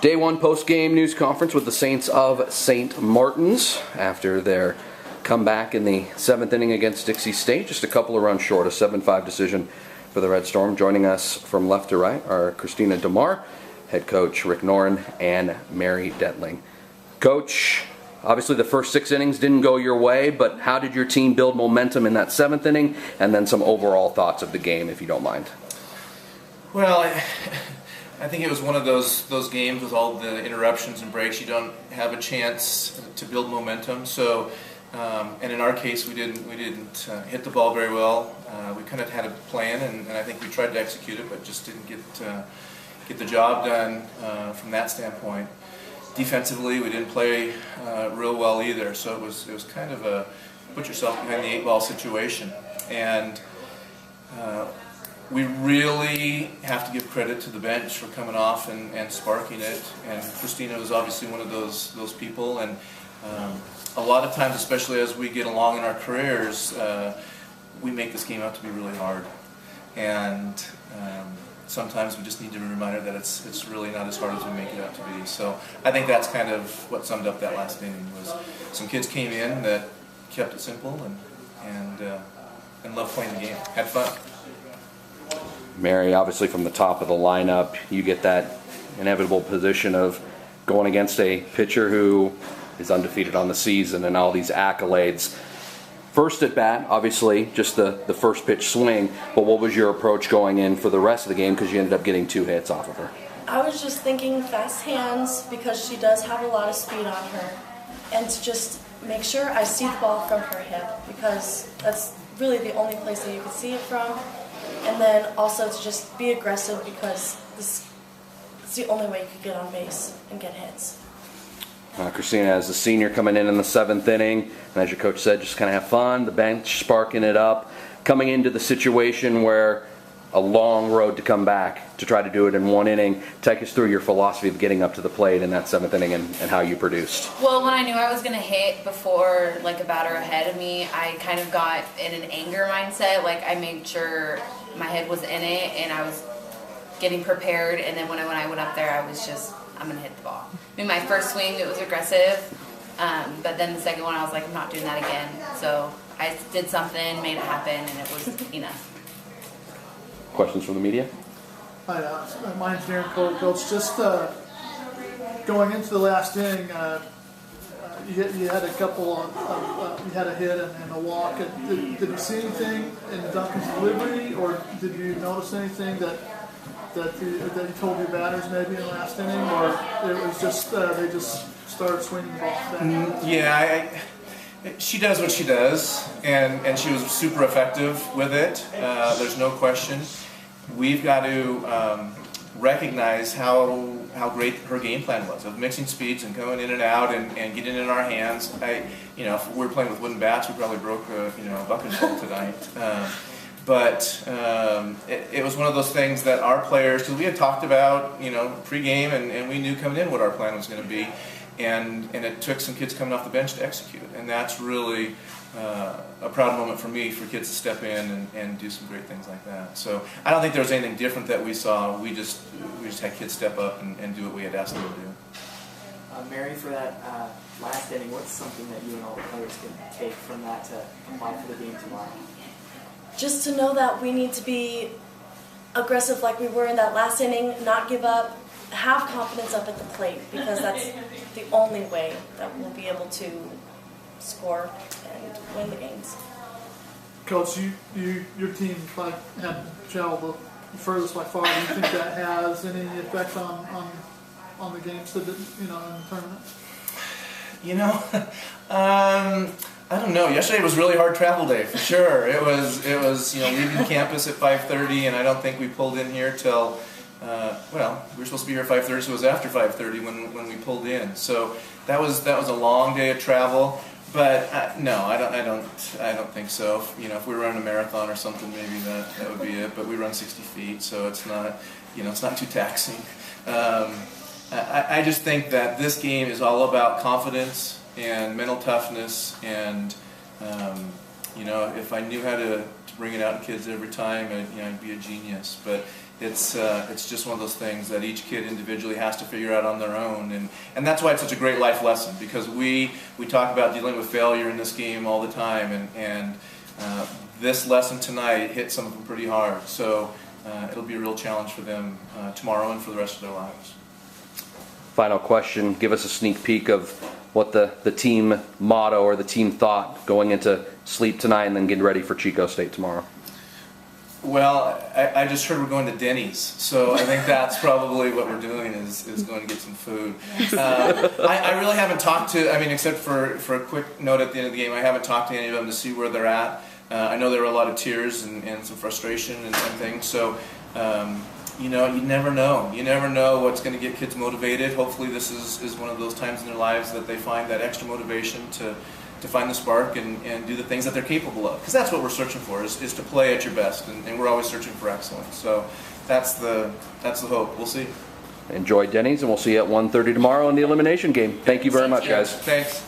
Day one post-game news conference with the Saints of St. Martin's after their comeback in the 7th inning against Dixie State. Just a couple of runs short, a 7-5 decision for the Red Storm. Joining us from left to right are Christina DeMar, head coach Rick Noren, and Mary Detling. Coach, obviously the first 6 innings didn't go your way, but how did your team build momentum in that 7th inning, and then some overall thoughts of the game, if you don't mind? Well, I think it was one of those games with all the interruptions and breaks. You don't have a chance to build momentum. So, and in our case, we didn't hit the ball very well. We kind of had a plan, and I think we tried to execute it, but just didn't get the job done from that standpoint. Defensively, we didn't play real well either. So it was kind of a put yourself behind the 8-ball situation, and we really have to give credit to the bench for coming off and sparking it. And Christina was obviously one of those people. And a lot of times, especially as we get along in our careers, we make this game out to be really hard. And sometimes we just need to be reminded that it's really not as hard as we make it out to be. So I think that's kind of what summed up that last inning. Was some kids came in that kept it simple and loved playing the game, had fun. Mary, obviously from the top of the lineup, you get that inevitable position of going against a pitcher who is undefeated on the season and all these accolades. First at bat, obviously, just the first pitch swing, but what was your approach going in for the rest of the game, because you ended up getting 2 hits off of her? I was just thinking fast hands, because she does have a lot of speed on her, and to just make sure I see the ball from her hip, because that's really the only place that you can see it from. And then also to just be aggressive, because it's the only way you could get on base and get hits. Christina, as a senior coming in the 7th inning, and as your coach said, just kind of have fun, the bench sparking it up, coming into the situation where a long road to come back to try to do it in 1 inning. Take us through your philosophy of getting up to the plate in that 7th inning and how you produced. Well, when I knew I was going to hit before like a batter ahead of me, I kind of got in an anger mindset. Like I made sure my head was in it and I was getting prepared, and then when I went up there, I was just, I'm going to hit the ball. I mean, my first swing, it was aggressive, but then the second one, I was like, I'm not doing that again. So I did something, made it happen, and it was enough. Questions from the media? Hi, mine's Darren Coach. Just going into the last inning, you had a couple you had a hit and a walk. Did you see anything in Duncan's delivery, or did you notice anything that you told your batters maybe in the last inning, or it was just they just started swinging the ball back? Yeah, she does what she does, and she was super effective with it. There's no question. We've got to recognize how great her game plan was of mixing speeds and going in and out and getting in our hands. If we were playing with wooden bats, we probably broke a bucket ball tonight. But it was one of those things that our players, because we had talked about pregame, and we knew coming in what our plan was going to be, and it took some kids coming off the bench to execute, and that's really a proud moment for me, for kids to step in and do some great things like that. So I don't think there was anything different that we saw. We just had kids step up and do what we had asked them to do. Mary, for that last inning, what's something that you and all the players can take from that to apply for the game tomorrow? Just to know that we need to be aggressive like we were in that last inning, not give up, have confidence up at the plate, because that's the only way that we'll be able to score and win the games. Coach, your team had traveled the furthest by far. Do you think that has any effect on the games in the tournament? I don't know. Yesterday was a really hard travel day for sure. It was leaving campus at 5:30, and I don't think we pulled in here till we were supposed to be here at 5:30, so it was after 5:30 when we pulled in. So that was a long day of travel. But no, I don't think so. If we were running a marathon or something, maybe that would be it. But we run 60 feet, so it's not too taxing. I just think that this game is all about confidence and mental toughness, and if I knew how to bring it out in kids every time, I'd be a genius. But it's just one of those things that each kid individually has to figure out on their own, and that's why it's such a great life lesson, because we talk about dealing with failure in this game all the time, and this lesson tonight hit some of them pretty hard. So it'll be a real challenge for them tomorrow and for the rest of their lives. Final question, give us a sneak peek of what the team motto or the team thought going into sleep tonight and then getting ready for Chico State tomorrow. Well, I just heard we're going to Denny's, so I think that's probably what we're doing is going to get some food. I really haven't talked to, except for a quick note at the end of the game, I haven't talked to any of them to see where they're at. I know there were a lot of tears and some frustration and things, so you never know. You never know what's going to get kids motivated. Hopefully this is one of those times in their lives that they find that extra motivation to find the spark and do the things that they're capable of. Because that's what we're searching for, is to play at your best, and we're always searching for excellence. So that's the hope. We'll see. Enjoy Denny's, and we'll see you at 1:30 tomorrow in the elimination game. Thank you very much, guys. Thanks.